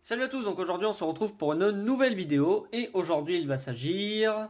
Salut à tous, donc aujourd'hui on se retrouve pour une nouvelle vidéo et aujourd'hui il va s'agir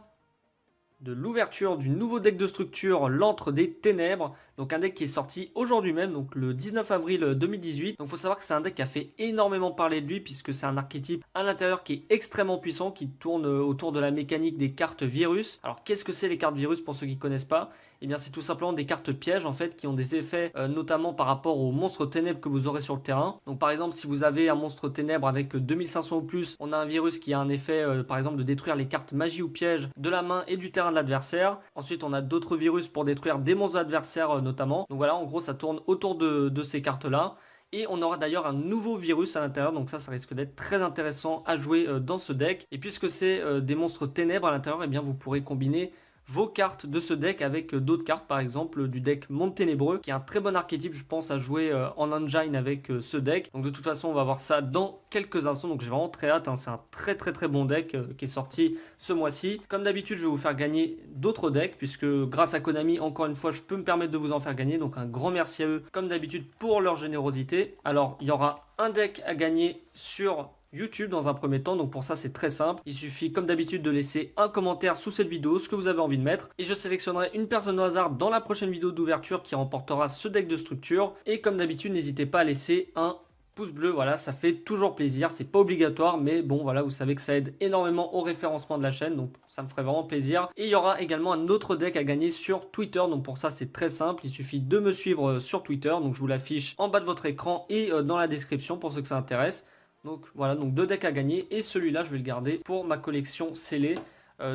de l'ouverture du nouveau deck de structure l'Antre des Ténèbres, donc un deck qui est sorti aujourd'hui même, donc le 19 avril 2018. Donc il faut savoir que c'est un deck qui a fait énormément parler de lui puisque c'est un archétype à l'intérieur qui est extrêmement puissant, qui tourne autour de la mécanique des cartes virus. Alors qu'est-ce que c'est les cartes virus pour ceux qui ne connaissent pas? Eh bien c'est tout simplement des cartes pièges en fait qui ont des effets notamment par rapport aux monstres ténèbres que vous aurez sur le terrain. Donc par exemple si vous avez un monstre ténèbres avec 2500 ou plus, on a un virus qui a un effet par exemple de détruire les cartes magie ou piège de la main et du terrain de l'adversaire. Ensuite on a d'autres virus pour détruire des monstres adversaires notamment. Donc voilà, en gros ça tourne autour de ces cartes là. Et on aura d'ailleurs un nouveau virus à l'intérieur, donc ça risque d'être très intéressant à jouer dans ce deck. Et puisque c'est des monstres ténèbres à l'intérieur, eh bien vous pourrez combiner vos cartes de ce deck avec d'autres cartes, par exemple du deck Monde Ténébreux, qui est un très bon archétype, je pense, à jouer en engine avec ce deck. Donc de toute façon, on va voir ça dans quelques instants, donc j'ai vraiment très hâte, hein. C'est un très bon deck qui est sorti ce mois-ci. Comme d'habitude, je vais vous faire gagner d'autres decks, puisque grâce à Konami, encore une fois, je peux me permettre de vous en faire gagner, donc un grand merci à eux, comme d'habitude, pour leur générosité. Alors, il y aura un deck à gagner sur YouTube dans un premier temps, donc pour ça c'est très simple, il suffit comme d'habitude de laisser un commentaire sous cette vidéo, ce que vous avez envie de mettre, et je sélectionnerai une personne au hasard dans la prochaine vidéo d'ouverture qui remportera ce deck de structure, et comme d'habitude n'hésitez pas à laisser un pouce bleu, voilà, ça fait toujours plaisir, c'est pas obligatoire, mais bon voilà, vous savez que ça aide énormément au référencement de la chaîne, donc ça me ferait vraiment plaisir. Et il y aura également un autre deck à gagner sur Twitter, donc pour ça c'est très simple, il suffit de me suivre sur Twitter, donc je vous l'affiche en bas de votre écran et dans la description pour ceux que ça intéresse. Donc voilà, donc deux decks à gagner et celui-là je vais le garder pour ma collection scellée.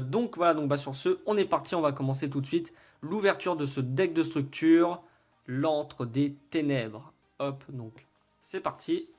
Donc voilà, donc sur ce, on est parti, on va commencer tout de suite l'ouverture de ce deck de structure, l'Antre des Ténèbres. Hop, donc c'est parti.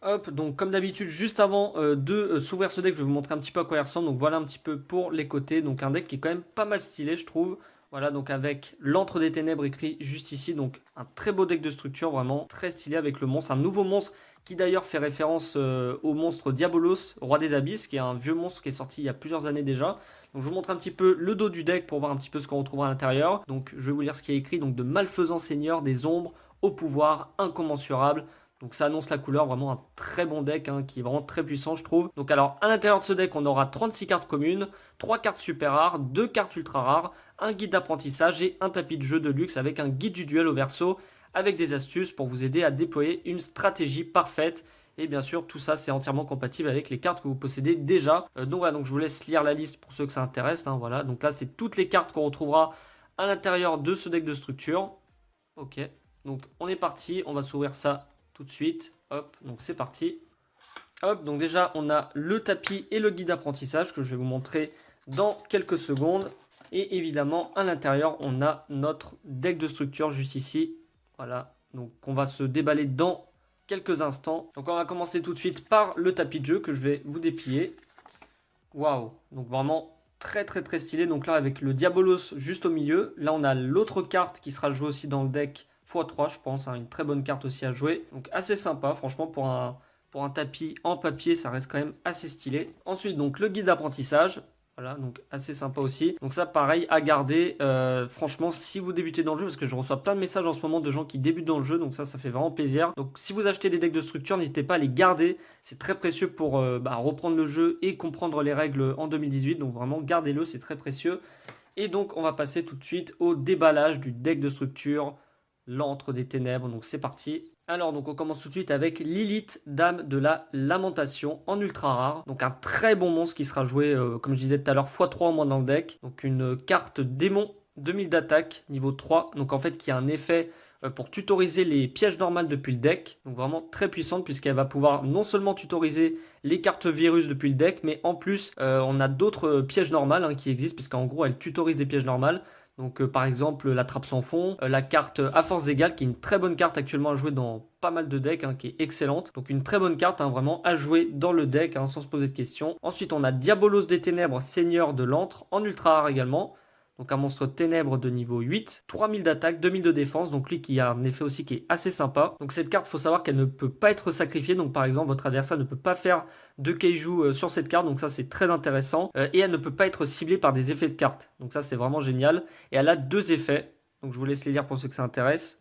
Hop, donc comme d'habitude, juste avant de s'ouvrir ce deck, je vais vous montrer un petit peu à quoi il ressemble. Donc voilà un petit peu pour les côtés. Donc un deck qui est quand même pas mal stylé, je trouve. Voilà, donc avec l'Antre des Ténèbres écrit juste ici. Donc un très beau deck de structure, vraiment très stylé avec le monstre. Un nouveau monstre qui d'ailleurs fait référence au monstre Diabolos, roi des abysses, qui est un vieux monstre qui est sorti il y a plusieurs années déjà. Donc je vous montre un petit peu le dos du deck pour voir un petit peu ce qu'on retrouvera à l'intérieur. Donc je vais vous lire ce qui est écrit. Donc de malfaisants seigneurs des ombres au pouvoir incommensurable. Donc ça annonce la couleur, vraiment un très bon deck hein, qui est vraiment très puissant je trouve. Donc alors à l'intérieur de ce deck on aura 36 cartes communes, 3 cartes super rares, 2 cartes ultra rares, un guide d'apprentissage et un tapis de jeu de luxe avec un guide du duel au verso avec des astuces pour vous aider à déployer une stratégie parfaite. Et bien sûr tout ça c'est entièrement compatible avec les cartes que vous possédez déjà. Donc voilà, donc je vous laisse lire la liste pour ceux que ça intéresse. Hein, voilà, donc là c'est toutes les cartes qu'on retrouvera à l'intérieur de ce deck de structure. Ok, donc on est parti, on va s'ouvrir ça tout de suite. Hop, donc c'est parti. Hop, donc déjà on a le tapis et le guide d'apprentissage que je vais vous montrer dans quelques secondes. Et évidemment à l'intérieur on a notre deck de structure juste ici. Voilà, donc on va se déballer dans quelques instants. Donc on va commencer tout de suite par le tapis de jeu que je vais vous déplier. Waouh, donc vraiment très stylé. Donc là avec le Diabolos juste au milieu. Là on a l'autre carte qui sera jouée aussi dans le deck x3 je pense, hein, une très bonne carte aussi à jouer. Donc assez sympa, franchement pour un tapis en papier, ça reste quand même assez stylé. Ensuite donc le guide d'apprentissage. Voilà, donc assez sympa aussi. Donc ça, pareil, à garder. Franchement, si vous débutez dans le jeu, parce que je reçois plein de messages en ce moment de gens qui débutent dans le jeu, donc ça fait vraiment plaisir. Donc si vous achetez des decks de structure, n'hésitez pas à les garder. C'est très précieux pour reprendre le jeu et comprendre les règles en 2018. Donc vraiment, gardez-le, c'est très précieux. Et donc, on va passer tout de suite au déballage du deck de structure, l'Antre des Ténèbres. Donc c'est parti. Alors donc on commence tout de suite avec Lilith, Dame de la Lamentation en ultra rare. Donc un très bon monstre qui sera joué comme je disais tout à l'heure x3 au moins dans le deck. Donc une carte démon 2000 d'attaque niveau 3. Donc en fait qui a un effet pour tutoriser les pièges normales depuis le deck. Donc vraiment très puissante puisqu'elle va pouvoir non seulement tutoriser les cartes virus depuis le deck, mais en plus on a d'autres pièges normales hein, qui existent puisqu'en gros elle tutorise des pièges normales. Donc par exemple la trappe sans fond, la carte à force égale qui est une très bonne carte actuellement à jouer dans pas mal de decks, hein, qui est excellente. Donc une très bonne carte hein, vraiment à jouer dans le deck hein, sans se poser de questions. Ensuite on a Diabolos des Ténèbres, Seigneur de l'Antre en ultra rare également. Donc un monstre ténèbres de niveau 8, 3000 d'attaque, 2000 de défense, donc lui qui a un effet aussi qui est assez sympa. Donc cette carte, il faut savoir qu'elle ne peut pas être sacrifiée, donc par exemple votre adversaire ne peut pas faire de kaiju sur cette carte, donc ça c'est très intéressant. Et elle ne peut pas être ciblée par des effets de carte, donc ça c'est vraiment génial. Et elle a deux effets, donc je vous laisse les lire pour ceux que ça intéresse.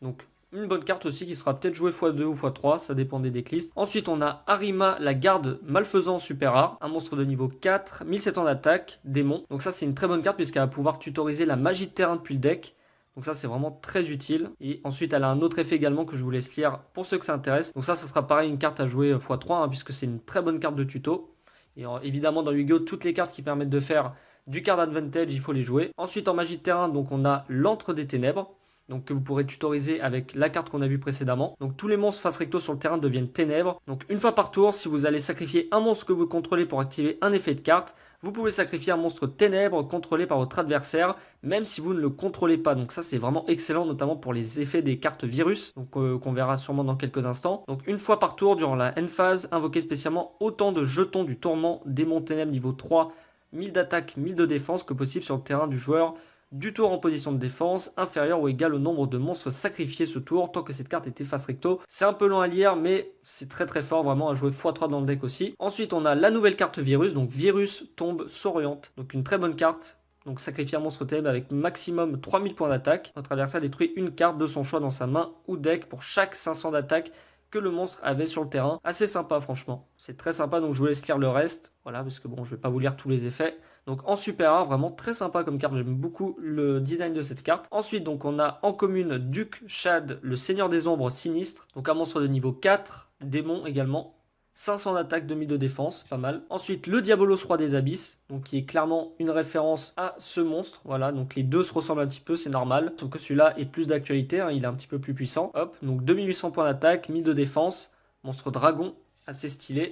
Donc Une bonne carte aussi qui sera peut-être jouée x2 ou x3, ça dépend des decklists. Ensuite, on a Arima, la garde malfaisant super rare, un monstre de niveau 4, 1700 d'attaque, démon. Donc ça, c'est une très bonne carte puisqu'elle va pouvoir tutoriser la magie de terrain depuis le deck. Donc ça, c'est vraiment très utile. Et ensuite, elle a un autre effet également que je vous laisse lire pour ceux que ça intéresse. Donc ça sera pareil, une carte à jouer x3, puisque c'est une très bonne carte de tuto. Et évidemment, dans Yu-Gi-Oh!, toutes les cartes qui permettent de faire du card advantage, il faut les jouer. Ensuite, en magie de terrain, donc on a l'antre des ténèbres. Donc que vous pourrez tutoriser avec la carte qu'on a vue précédemment. Donc tous les monstres face recto sur le terrain deviennent ténèbres. Donc une fois par tour, si vous allez sacrifier un monstre que vous contrôlez pour activer un effet de carte, vous pouvez sacrifier un monstre ténèbres contrôlé par votre adversaire, même si vous ne le contrôlez pas. Donc ça, c'est vraiment excellent, notamment pour les effets des cartes virus, donc qu'on verra sûrement dans quelques instants. Donc une fois par tour, durant la end phase, invoquez spécialement autant de jetons du tourment, démon ténèbres niveau 3, 1000 d'attaque, 1000 de défense que possible sur le terrain du joueur du tour en position de défense, inférieur ou égal au nombre de monstres sacrifiés ce tour, tant que cette carte était face recto. C'est un peu long à lire, mais c'est très très fort, vraiment à jouer x3 dans le deck aussi. Ensuite, on a la nouvelle carte virus, donc virus tombe s'oriente, donc une très bonne carte. Donc sacrifier un monstre ténèbres avec maximum 3000 points d'attaque. Notre adversaire détruit une carte de son choix dans sa main ou deck pour chaque 500 d'attaque que le monstre avait sur le terrain. Assez sympa franchement, c'est très sympa, donc je vous laisse lire le reste, voilà, parce que bon, je vais pas vous lire tous les effets. Donc en super rare, vraiment très sympa comme carte, j'aime beaucoup le design de cette carte. Ensuite, donc on a en commune Duc Shad, le Seigneur des Ombres sinistre, donc un monstre de niveau 4, démon également. 500 d'attaque, 2000 de défense, pas mal. Ensuite, le Diabolos Roi des Abysses, donc qui est clairement une référence à ce monstre. Voilà, donc les deux se ressemblent un petit peu, c'est normal. Sauf que celui-là est plus d'actualité, il est un petit peu plus puissant. Hop, donc 2800 points d'attaque, 1000 de défense. Monstre dragon, assez stylé.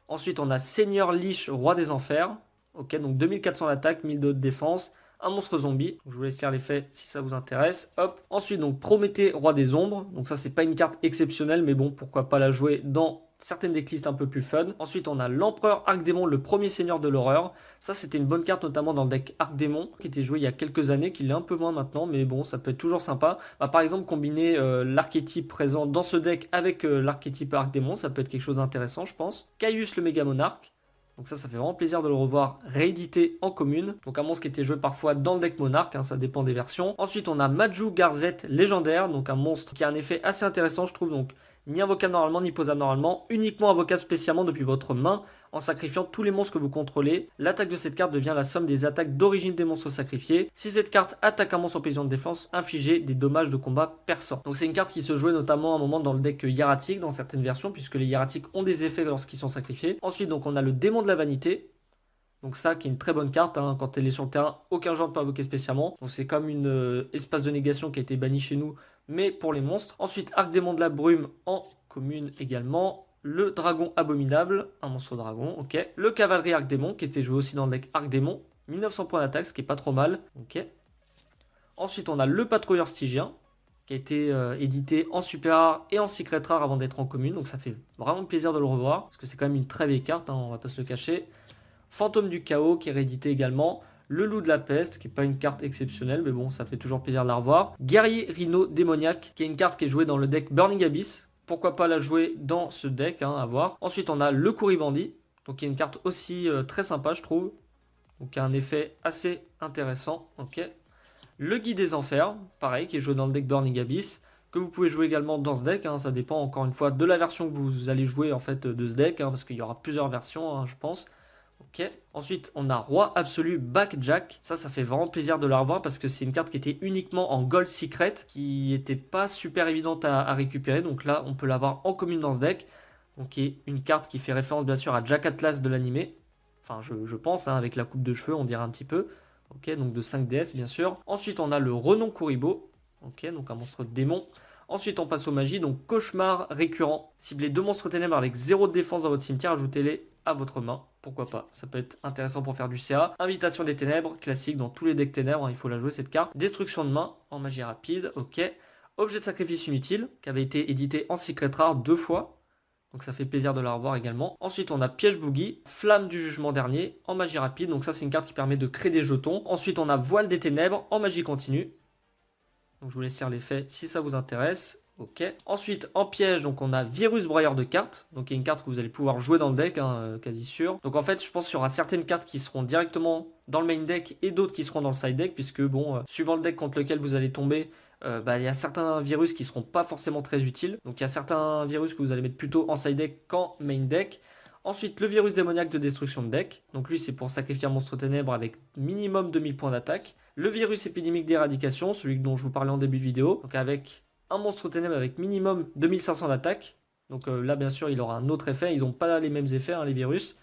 Ensuite, on a Seigneur Lich, Roi des Enfers. Ok, donc 2400 d'attaque, 1000 de défense. Un monstre zombie, je vous laisse lire l'effet si ça vous intéresse. Hop. Ensuite, donc Prométhée, Roi des Ombres. Donc ça, c'est pas une carte exceptionnelle, mais bon, pourquoi pas la jouer dans certaines decklists un peu plus fun. Ensuite, on a l'Empereur Arc-Démon, le premier seigneur de l'horreur. Ça, c'était une bonne carte, notamment dans le deck Arc-Démon, qui était joué il y a quelques années, qui l'est un peu moins maintenant, mais bon, ça peut être toujours sympa. Par exemple, combiner l'archétype présent dans ce deck avec l'archétype Arc-Démon, ça peut être quelque chose d'intéressant, je pense. Caius, le méga monarque. Donc ça fait vraiment plaisir de le revoir réédité en commune. Donc un monstre qui était joué parfois dans le deck monarque, ça dépend des versions. Ensuite, on a Maju Garzette légendaire, donc un monstre qui a un effet assez intéressant, je trouve. Donc ni invocable normalement, ni posable normalement, uniquement invocable spécialement depuis votre main, en sacrifiant tous les monstres que vous contrôlez. L'attaque de cette carte devient la somme des attaques d'origine des monstres sacrifiés. Si cette carte attaque un monstre en position de défense, infligez des dommages de combat perçants. Donc c'est une carte qui se jouait notamment à un moment dans le deck hiératique, dans certaines versions, puisque les hiératiques ont des effets lorsqu'ils sont sacrifiés. Ensuite, donc on a le démon de la vanité. Donc ça qui est une très bonne carte, quand elle est sur le terrain, aucun joueur ne peut invoquer spécialement. Donc c'est comme une espace de négation qui a été banni chez nous, mais pour les monstres. Ensuite, Arc Démon de la Brume en commune également. Le Dragon Abominable, un monstre dragon, ok. Le Cavalerie Arc Démon qui était joué aussi dans le deck Arc Démon. 1900 points d'attaque, ce qui est pas trop mal, ok. Ensuite, on a le Patrouilleur Stygien qui a été édité en super rare et en secret rare avant d'être en commune. Donc ça fait vraiment plaisir de le revoir, parce que c'est quand même une très vieille carte, on va pas se le cacher. Fantôme du Chaos qui est réédité également. Le Loup de la Peste, qui n'est pas une carte exceptionnelle, mais bon, ça fait toujours plaisir de la revoir. Guerrier Rhino Démoniaque, qui est une carte qui est jouée dans le deck Burning Abyss. Pourquoi pas la jouer dans ce deck, à voir. Ensuite, on a le Courribandit, donc qui est une carte aussi très sympa, je trouve. Donc, qui a un effet assez intéressant, ok. Le Guide des Enfers, pareil, qui est joué dans le deck Burning Abyss, que vous pouvez jouer également dans ce deck, ça dépend encore une fois de la version que vous allez jouer en fait de ce deck, parce qu'il y aura plusieurs versions, je pense. Ok. Ensuite, on a Roi Absolu Backjack. Ça fait vraiment plaisir de la revoir parce que c'est une carte qui était uniquement en Gold Secret, qui n'était pas super évidente à récupérer. Donc là, on peut l'avoir en commune dans ce deck. Donc, qui est une carte qui fait référence bien sûr à Jack Atlas de l'animé. Enfin, je pense, avec la coupe de cheveux, on dirait un petit peu. Ok, donc de 5DS bien sûr. Ensuite, on a le Renom Kuribo. Ok, donc un monstre démon. Ensuite, on passe aux magies. Donc, Cauchemar récurrent. Ciblez 2 monstres ténèbres avec 0 de défense dans votre cimetière. Ajoutez-les à votre main. Pourquoi pas, ça peut être intéressant pour faire du CA. Invitation des ténèbres, classique dans tous les decks ténèbres, il faut la jouer cette carte. Destruction de main en magie rapide, ok. Objet de sacrifice inutile, qui avait été édité en secret rare 2 fois. Donc ça fait plaisir de la revoir également. Ensuite, on a Piège Boogie, Flamme du jugement dernier en magie rapide. Donc ça, c'est une carte qui permet de créer des jetons. Ensuite, on a Voile des ténèbres en magie continue. Donc je vous laisse lire l'effet si ça vous intéresse. Ok. Ensuite, en piège, donc on a Virus Broyeur de cartes. Donc il y a une carte que vous allez pouvoir jouer dans le deck, quasi sûr. Donc en fait, je pense qu'il y aura certaines cartes qui seront directement dans le main deck et d'autres qui seront dans le side deck, puisque bon, suivant le deck contre lequel vous allez tomber, il y a certains virus qui seront pas forcément très utiles. Donc il y a certains virus que vous allez mettre plutôt en side deck qu'en main deck. Ensuite, le virus démoniaque de destruction de deck. Donc lui, c'est pour sacrifier un monstre ténèbres avec minimum 2000 points d'attaque. Le virus épidémique d'éradication, celui dont je vous parlais en début de vidéo. Donc avec un monstre ténèbres avec minimum 2500 d'attaque. Donc là, bien sûr, il aura un autre effet. Ils n'ont pas les mêmes effets, hein, les virus.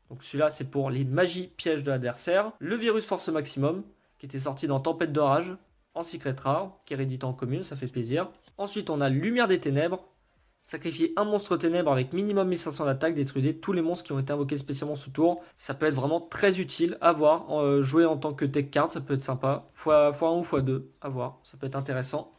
Donc celui-là, c'est pour les magies pièges de l'adversaire. Le virus force maximum, qui était sorti dans Tempête d'orage, en secret rare, qui est réédité en commune, ça fait plaisir. Ensuite, on a Lumière des ténèbres. Sacrifier un monstre ténèbres avec minimum 1500 d'attaque, détruisez tous les monstres qui ont été invoqués spécialement ce tour. Ça peut être vraiment très utile à voir. Jouer en tant que tech card, ça peut être sympa. x1 ou x2, à voir, ça peut être intéressant.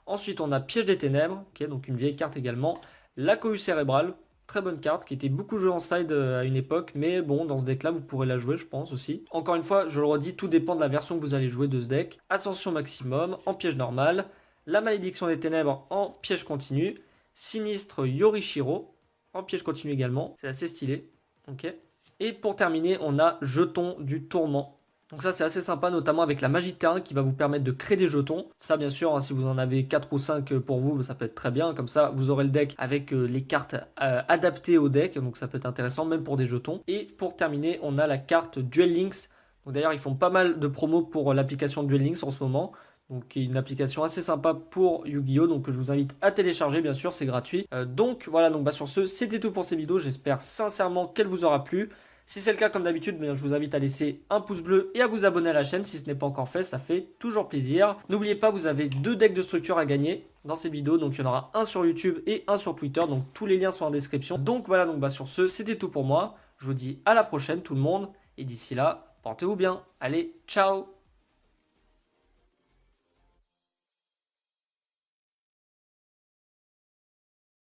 Ensuite, on a Piège des ténèbres, donc une vieille carte également. La cohue cérébrale, très bonne carte qui était beaucoup jouée en side à une époque, mais bon, dans ce deck-là, vous pourrez la jouer, je pense aussi. Encore une fois, je le redis, tout dépend de la version que vous allez jouer de ce deck. Ascension maximum en piège normal. La malédiction des ténèbres en piège continu. Sinistre Yorishiro, en piège continu également, c'est assez stylé. Ok. Et pour terminer, on a Jeton du Tourment. Donc ça c'est assez sympa, notamment avec la magie de terrain qui va vous permettre de créer des jetons. Ça bien sûr, hein, si vous en avez 4 ou 5 pour vous, ça peut être très bien. Comme ça, vous aurez le deck avec les cartes adaptées au deck, donc ça peut être intéressant même pour des jetons. Et pour terminer, on a la carte Duel Links. D'ailleurs, ils font pas mal de promos pour l'application Duel Links en ce moment. Donc qui est une application assez sympa pour Yu-Gi-Oh! Donc je vous invite à télécharger, bien sûr, c'est gratuit. Donc voilà, donc sur ce, c'était tout pour cette vidéo. J'espère sincèrement qu'elle vous aura plu. Si c'est le cas, comme d'habitude, je vous invite à laisser un pouce bleu et à vous abonner à la chaîne si ce n'est pas encore fait, ça fait toujours plaisir. N'oubliez pas, vous avez 2 decks de structure à gagner dans ces vidéos. Donc il y en aura un sur YouTube et un sur Twitter. Donc tous les liens sont en description. Donc voilà, donc sur ce, c'était tout pour moi. Je vous dis à la prochaine tout le monde. Et d'ici là, portez-vous bien. Allez, ciao!